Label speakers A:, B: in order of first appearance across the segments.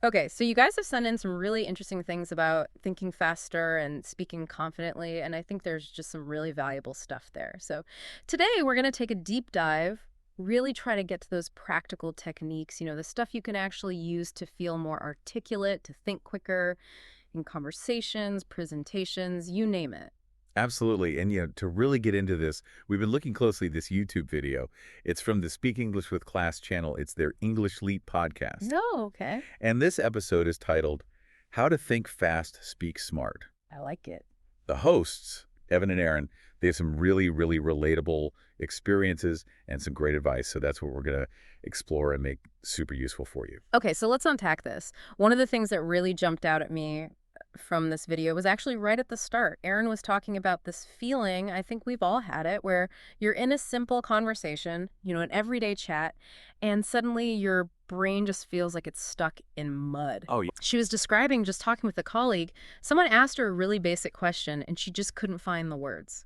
A: Okay, so you guys have sent in some really interesting things about thinking faster and speaking confidently, and I think there's just some really valuable stuff there. So today we're going to take a deep dive, really try to get to those practical techniques, the stuff you can actually use to feel more articulate, to think quicker in conversations, presentations, you name it.
B: Absolutely. And, to really get into this, we've been looking closely at this YouTube video. It's from the Speak English with Class channel. It's their English Leap podcast.
A: No, okay.
B: And this episode is titled, How to Think Fast, Speak Smart.
A: I like it.
B: The hosts, Evan and Aaron, they have some really, really relatable experiences and some great advice. So that's what we're going to explore and make super useful for you.
A: Okay, so let's unpack this. One of the things that really jumped out at me from this video was actually right at the start. Aaron was talking about this feeling, I think we've all had it, where you're in a simple conversation, an everyday chat, and suddenly your brain just feels like it's stuck in mud.
B: Oh, yeah.
A: She was describing just talking with a colleague, someone asked her a really basic question and she just couldn't find the words.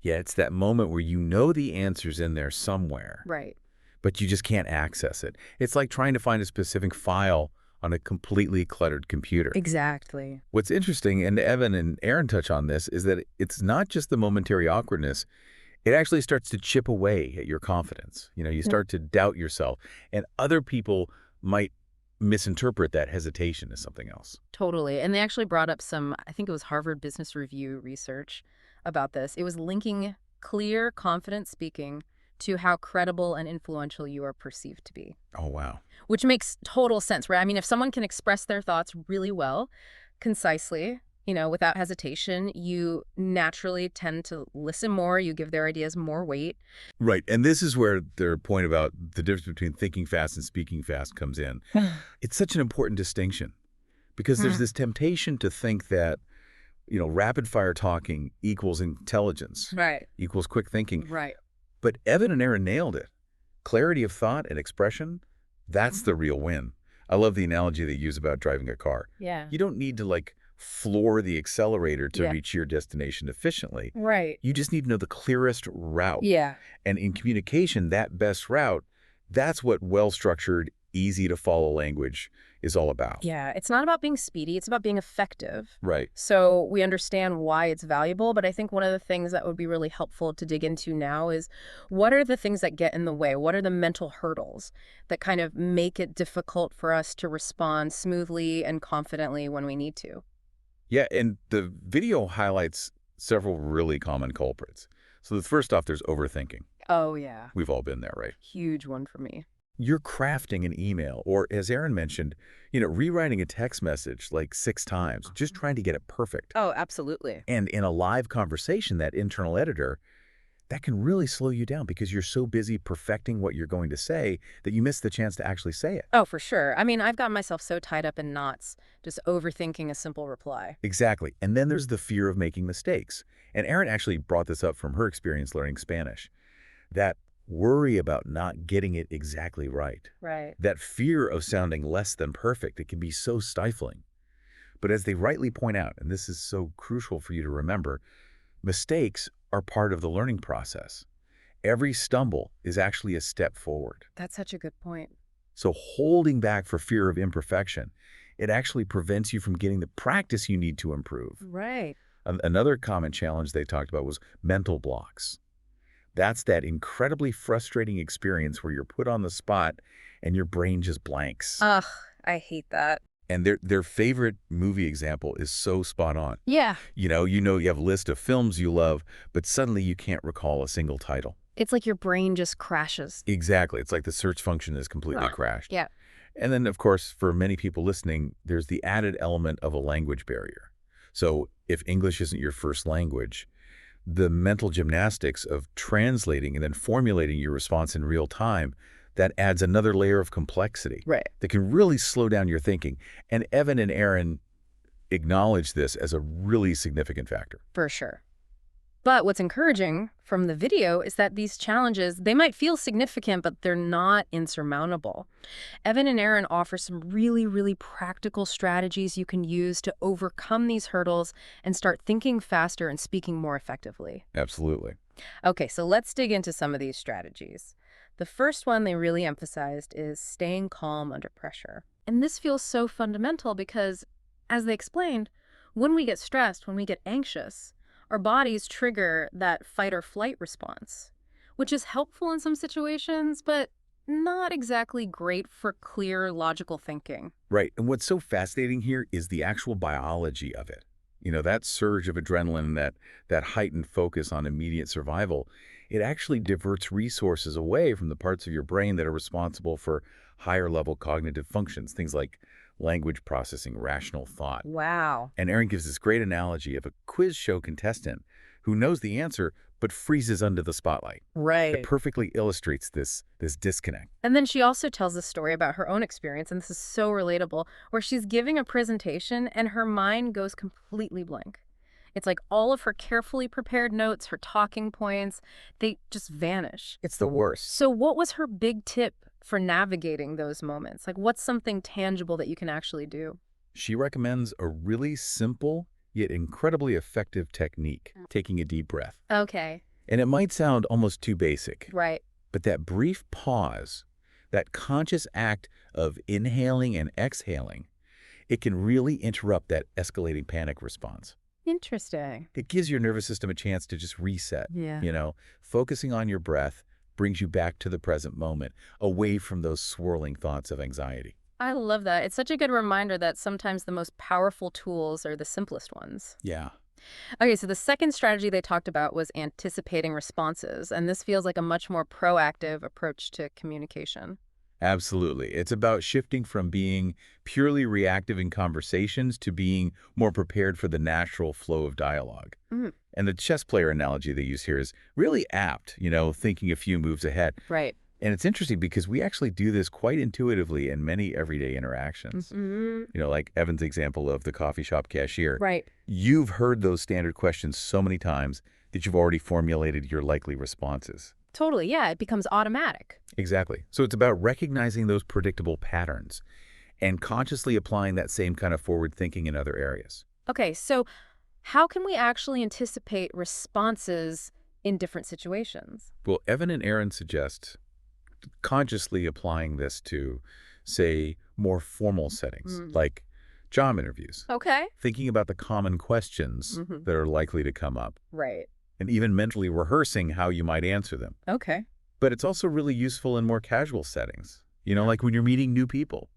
B: Yeah, it's that moment where you know the answer's in there somewhere,
A: Right.
B: but you just can't access it. It's like trying to find a specific file on a completely cluttered computer.
A: Exactly.
B: What's interesting, and Evan and Aaron touch on this, is that it's not just the momentary awkwardness. It actually starts to chip away at your confidence. You start to doubt yourself, and other people might misinterpret that hesitation as something else.
A: Totally. And they actually brought up some, I think it was Harvard Business Review research about this. It was linking clear, confident speaking to how credible and influential you are perceived to be,
B: Oh, wow.
A: which makes total sense, right? I mean, if someone can express their thoughts really well, concisely, without hesitation, you naturally tend to listen more, you give their ideas more weight.
B: Right, and this is where their point about the difference between thinking fast and speaking fast comes in. It's such an important distinction because there's this temptation to think that, rapid fire talking equals intelligence,
A: Right.
B: equals quick thinking.
A: Right.
B: But Evan and Aaron nailed it. Clarity of thought and expression, that's the real win. I love the analogy they use about driving a car.
A: Yeah.
B: You don't need to, floor the accelerator to
A: Yeah.
B: reach your destination efficiently.
A: Right.
B: You just need to know the clearest route.
A: Yeah.
B: And in communication, that best route, that's what well-structured, easy-to-follow language is all about.
A: Yeah. It's not about being speedy, it's about being effective.
B: Right.
A: So we understand why it's valuable, but I think one of the things that would be really helpful to dig into now is what are the things that get in the way? What are the mental hurdles that kind of make it difficult for us to respond smoothly and confidently when we need to?
B: Yeah, and the video highlights several really common culprits. So first off, there's overthinking.
A: Oh, yeah.
B: We've all been there, right?
A: Huge one for me.
B: You're crafting an email, or as Aaron mentioned, rewriting a text message like 6 times, just trying to get it perfect.
A: Oh, absolutely.
B: And in a live conversation, that internal editor, that can really slow you down because you're so busy perfecting what you're going to say that you miss the chance to actually say it.
A: Oh, for sure. I mean, I've got myself so tied up in knots, just overthinking a simple reply.
B: Exactly. And then there's the fear of making mistakes. And Erin actually brought this up from her experience learning Spanish. That worry about not getting it exactly right.
A: Right.
B: That fear of sounding less than perfect, it can be so stifling. But as they rightly point out, and this is so crucial for you to remember, mistakes are part of the learning process. Every stumble is actually a step forward.
A: That's such a good point.
B: So holding back for fear of imperfection, it actually prevents you from getting the practice you need to improve.
A: Right.
B: Another common challenge they talked about was mental blocks. That's that incredibly frustrating experience where you're put on the spot and your brain just blanks.
A: Ugh, I hate that.
B: And their favorite movie example is so spot on.
A: Yeah.
B: You have a list of films you love, but suddenly you can't recall a single title.
A: It's like your brain just crashes.
B: Exactly. It's like the search function is completely
A: Ugh.
B: crashed.
A: Yeah.
B: And then, of course, for many people listening, there's the added element of a language barrier. So if English isn't your first language, the mental gymnastics of translating and then formulating your response in real time, that adds another layer of complexity.
A: Right.
B: That can really slow down your thinking. And Evan and Aaron acknowledge this as a really significant factor.
A: For sure. But what's encouraging from the video is that these challenges, they might feel significant, but they're not insurmountable. Evan and Aaron offer some really, really practical strategies you can use to overcome these hurdles and start thinking faster and speaking more effectively.
B: Absolutely.
A: Okay, so let's dig into some of these strategies. The first one they really emphasized is staying calm under pressure. And this feels so fundamental because, as they explained, when we get stressed, when we get anxious, our bodies trigger that fight or flight response, which is helpful in some situations, but not exactly great for clear, logical thinking.
B: Right. And what's so fascinating here is the actual biology of it. That surge of adrenaline, that heightened focus on immediate survival, it actually diverts resources away from the parts of your brain that are responsible for higher level cognitive functions, things like language processing, rational thought.
A: Wow.
B: And Aaron gives this great analogy of a quiz show contestant who knows the answer but freezes under the spotlight. It
A: Right.
B: perfectly illustrates this disconnect.
A: And then she also tells a story about her own experience, and this is so relatable, where she's giving a presentation and her mind goes completely blank. It's like all of her carefully prepared notes, her talking points, they just vanish.
B: It's the worst.
A: So what was her big tip for navigating those moments? Like, what's something tangible that you can actually do?
B: She recommends a really simple yet incredibly effective technique, taking a deep breath.
A: Okay.
B: And it might sound almost too basic,
A: Right.
B: but that brief pause, that conscious act of inhaling and exhaling, it can really interrupt that escalating panic response.
A: Interesting.
B: It gives your nervous system a chance to just reset.
A: Yeah.
B: Focusing on your breath brings you back to the present moment, away from those swirling thoughts of anxiety.
A: I love that. It's such a good reminder that sometimes the most powerful tools are the simplest ones.
B: Yeah.
A: Okay, so the second strategy they talked about was anticipating responses, and this feels like a much more proactive approach to communication.
B: Absolutely. It's about shifting from being purely reactive in conversations to being more prepared for the natural flow of dialogue.
A: Mm,
B: And the chess player analogy they use here is really apt, thinking a few moves ahead.
A: right.
B: And it's interesting because we actually do this quite intuitively in many everyday interactions.
A: Hmm.
B: Like Evan's example of the coffee shop cashier.
A: Right.
B: You've heard those standard questions so many times that you've already formulated your likely responses.
A: Totally. Yeah, it becomes automatic.
B: Exactly. So it's about recognizing those predictable patterns and consciously applying that same kind of forward thinking in other areas.
A: Okay, so how can we actually anticipate responses in different situations?
B: Well, Evan and Aaron suggest consciously applying this to, say, more formal settings,
A: Mm.
B: like job interviews,
A: Okay.
B: thinking about the common questions
A: Hmm.
B: that are likely to come up,
A: Right.
B: and even mentally rehearsing how you might answer them.
A: Okay.
B: But it's also really useful in more casual settings, like when you're meeting new people.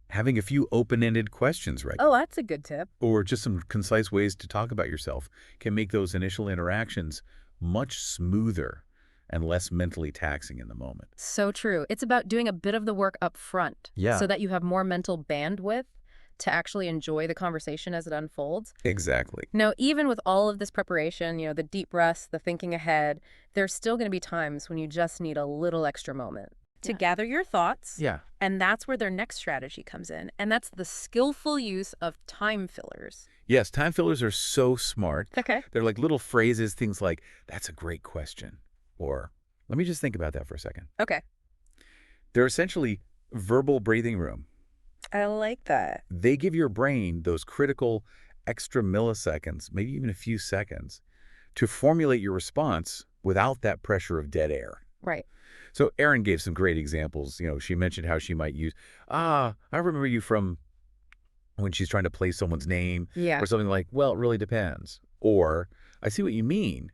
B: Having a few open-ended questions, right?
A: Oh, that's a good tip.
B: Or just some concise ways to talk about yourself can make those initial interactions much smoother and less mentally taxing in the moment.
A: So true. It's about doing a bit of the work up front
B: Yeah.
A: so that you have more mental bandwidth to actually enjoy the conversation as it unfolds.
B: Exactly.
A: Now, even with all of this preparation, the deep breaths, the thinking ahead, there's still going to be times when you just need a little extra moment to
B: Yeah.
A: gather your thoughts.
B: Yeah.
A: And that's where their next strategy comes in. And that's the skillful use of time fillers.
B: Yes, time fillers are so smart.
A: Okay.
B: They're like little phrases, things like, "That's a great question," or "Let me just think about that for a second."
A: Okay.
B: They're essentially verbal breathing room.
A: I like that.
B: They give your brain those critical extra milliseconds, maybe even a few seconds, to formulate your response without that pressure of dead air.
A: Right.
B: So Erin gave some great examples. She mentioned how she might use, I remember you from when she's trying to place someone's name,
A: Yeah.
B: or something like, "Well, it really depends." Or, "I see what you mean,"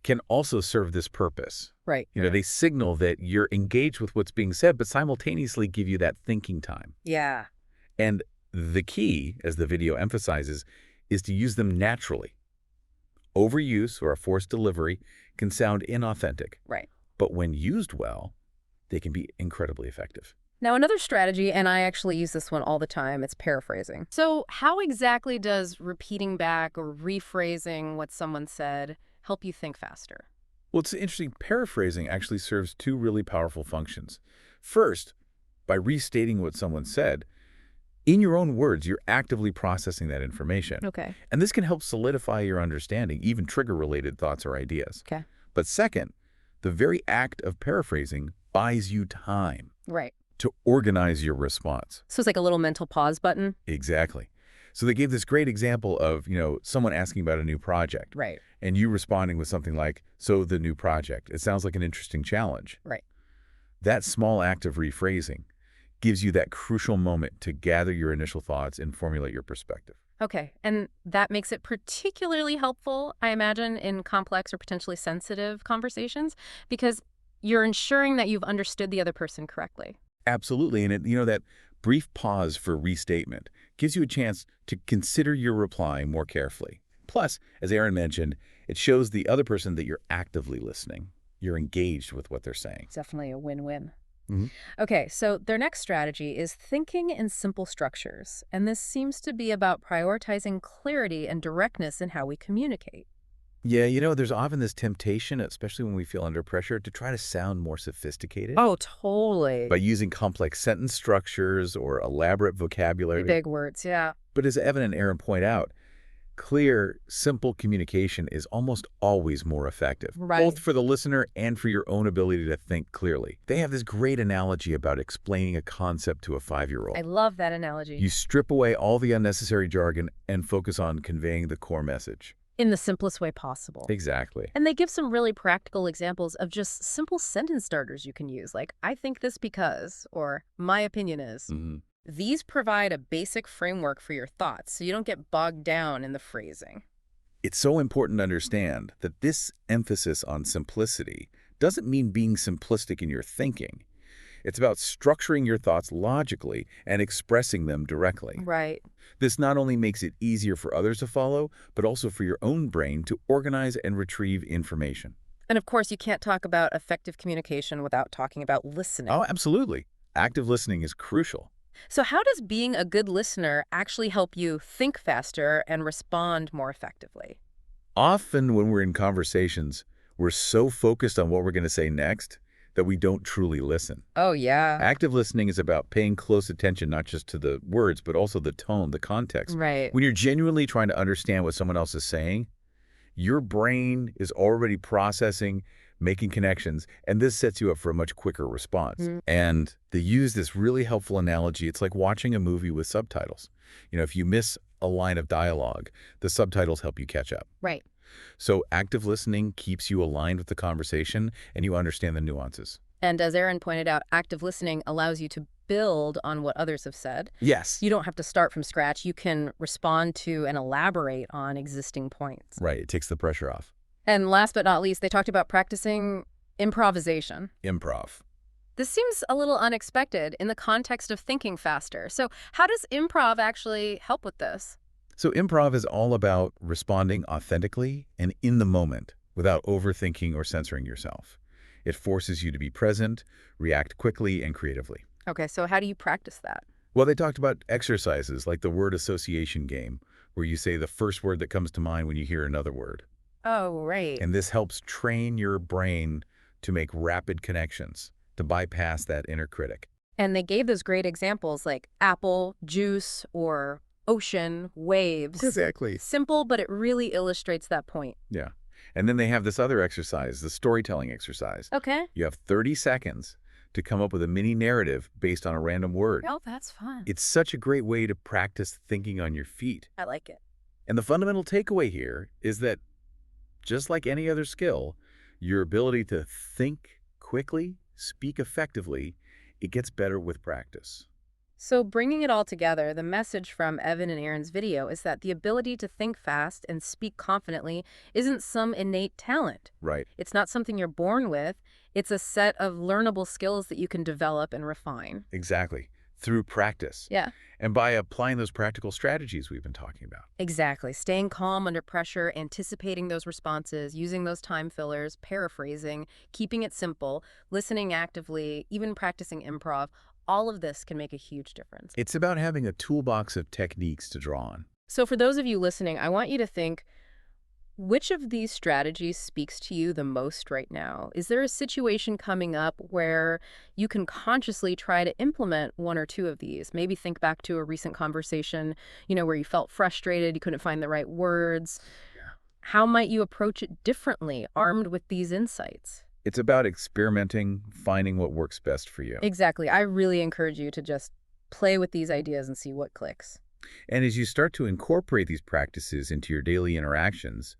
B: can also serve this purpose.
A: Right.
B: They signal that you're engaged with what's being said, but simultaneously give you that thinking time.
A: Yeah.
B: And the key, as the video emphasizes, is to use them naturally. Overuse or a forced delivery can sound inauthentic,
A: Right.
B: but when used well, they can be incredibly effective.
A: Now, another strategy, and I actually use this one all the time, it's paraphrasing. So how exactly does repeating back or rephrasing what someone said help you think faster?
B: Well, it's interesting. Paraphrasing actually serves two really powerful functions. First, by restating what someone said, in your own words, you're actively processing that information.
A: Okay.
B: And this can help solidify your understanding, even trigger related thoughts or ideas.
A: Okay.
B: But second, the very act of paraphrasing buys you time
A: Right.
B: to organize your response.
A: So it's like a little mental pause button?
B: Exactly. So they gave this great example of, someone asking about a new project.
A: Right.
B: And you responding with something like, "So the new project. It sounds like an interesting challenge."
A: Right.
B: That small act of rephrasing gives you that crucial moment to gather your initial thoughts and formulate your perspective.
A: Okay, and that makes it particularly helpful, I imagine, in complex or potentially sensitive conversations because you're ensuring that you've understood the other person correctly.
B: Absolutely. And that brief pause for restatement gives you a chance to consider your reply more carefully. Plus, as Aaron mentioned, it shows the other person that you're actively listening. You're engaged with what they're saying.
A: Definitely a win-win.
B: Mhm.
A: Okay, so their next strategy is thinking in simple structures, and this seems to be about prioritizing clarity and directness in how we communicate.
B: Yeah, there's often this temptation, especially when we feel under pressure, to try to sound more sophisticated
A: Oh,
B: by
A: totally.
B: using complex sentence structures or elaborate vocabulary.
A: Big words, yeah.
B: But as Evan and Aaron point out, clear, simple communication is almost always more effective, both
A: Right.
B: for the listener and for your own ability to think clearly. They have this great analogy about explaining a concept to a
A: I
B: 5-year-old.
A: love that analogy.
B: You strip away all the unnecessary jargon and focus on conveying the core message.
A: In the simplest way possible.
B: Exactly.
A: And they give some really practical examples of just simple sentence starters you can use, like, I think this because, or my opinion is.
B: Mhm.
A: These provide a basic framework for your thoughts so you don't get bogged down in the phrasing.
B: It's so important to understand that this emphasis on simplicity doesn't mean being simplistic in your thinking. It's about structuring your thoughts logically and expressing them directly.
A: Right.
B: This not only makes it easier for others to follow, but also for your own brain to organize and retrieve information.
A: And of course, you can't talk about effective communication without talking about listening.
B: Oh, absolutely. Active listening is crucial.
A: So, how does being a good listener actually help you think faster and respond more effectively?
B: Often when we're in conversations, we're so focused on what we're going to say next that we don't truly listen.
A: Oh, yeah.
B: Active listening is about paying close attention not just to the words, but also the tone, the context.
A: Right.
B: When you're genuinely trying to understand what someone else is saying, your brain is already processing, making connections, and this sets you up for a much quicker response.
A: Mm.
B: And they use this really helpful analogy. It's like watching a movie with subtitles. If you miss a line of dialogue, the subtitles help you catch up.
A: Right.
B: So active listening keeps you aligned with the conversation and you understand the nuances.
A: And as Aaron pointed out, active listening allows you to build on what others have said.
B: Yes.
A: You don't have to start from scratch. You can respond to and elaborate on existing points.
B: Right. It takes the pressure off.
A: And last but not least, they talked about practicing improvisation.
B: Improv.
A: This seems a little unexpected in the context of thinking faster. So how does improv actually help with this?
B: So improv is all about responding authentically and in the moment without overthinking or censoring yourself. It forces you to be present, react quickly and creatively.
A: Okay, so how do you practice that?
B: Well, they talked about exercises like the word association game, where you say the first word that comes to mind when you hear another word.
A: Oh, right.
B: And this helps train your brain to make rapid connections, to bypass that inner critic.
A: And they gave those great examples like apple, juice, or ocean, waves.
B: Exactly.
A: Simple, but it really illustrates that point.
B: Yeah. And then they have this other exercise, the storytelling exercise.
A: Okay.
B: You have 30 seconds to come up with a mini narrative based on a random word.
A: Oh, that's fun.
B: It's such a great way to practice thinking on your feet.
A: I like it.
B: And the fundamental takeaway here is that just like any other skill, your ability to think quickly, speak effectively, it gets better with practice.
A: So bringing it all together, the message from Evan and Aaron's video is that the ability to think fast and speak confidently isn't some innate talent.
B: Right.
A: It's not something you're born with. It's a set of learnable skills that you can develop and refine.
B: Exactly. Through practice.
A: Yeah,
B: And by applying those practical strategies we've been talking about.
A: exactly. Staying calm under pressure, anticipating those responses, using those time fillers, paraphrasing, keeping it simple, listening actively, even practicing improv, all of this can make a huge difference.
B: It's about having a toolbox of techniques to draw on.
A: So for those of you listening, I want you to think, which of these strategies speaks to you the most right now? Is there a situation coming up where you can consciously try to implement one or two of these? Maybe think back to a recent conversation, where you felt frustrated, you couldn't find the right words. How might you approach it differently, armed with these insights?
B: It's about experimenting, finding what works best for you.
A: Exactly. I really encourage you to just play with these ideas and see what clicks.
B: And as you start to incorporate these practices into your daily interactions,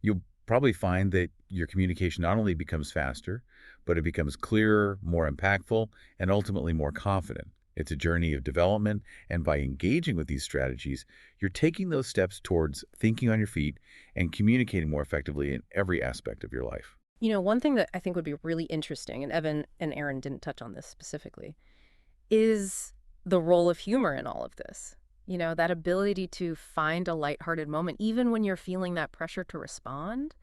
B: you'll probably find that your communication not only becomes faster, but it becomes clearer, more impactful, and ultimately more confident. It's a journey of development, and by engaging with these strategies, you're taking those steps towards thinking on your feet and communicating more effectively in every aspect of your life.
A: One thing that I think would be really interesting, and Evan and Aaron didn't touch on this specifically, is the role of humor in all of this. That ability to find a lighthearted moment, even when you're feeling that pressure to respond,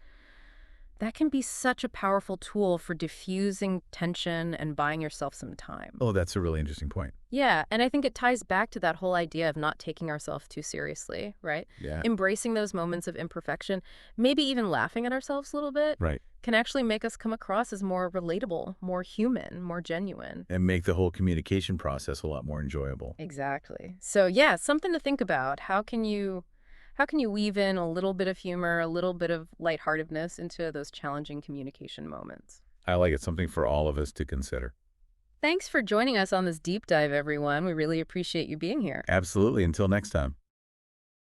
A: that can be such a powerful tool for diffusing tension and buying yourself some time.
B: Oh, that's a really interesting point.
A: Yeah, and I think it ties back to that whole idea of not taking ourselves too seriously, right?
B: Yeah.
A: Embracing those moments of imperfection, maybe even laughing at ourselves a little bit,
B: Right.
A: can actually make us come across as more relatable, more human, more genuine.
B: And make the whole communication process a lot more enjoyable.
A: Exactly. So yeah, something to think about. How can you weave in a little bit of humor, a little bit of lightheartedness into those challenging communication moments?
B: I like it, something for all of us to consider.
A: Thanks for joining us on this deep dive, everyone. We really appreciate you being here.
B: Absolutely. Until next time.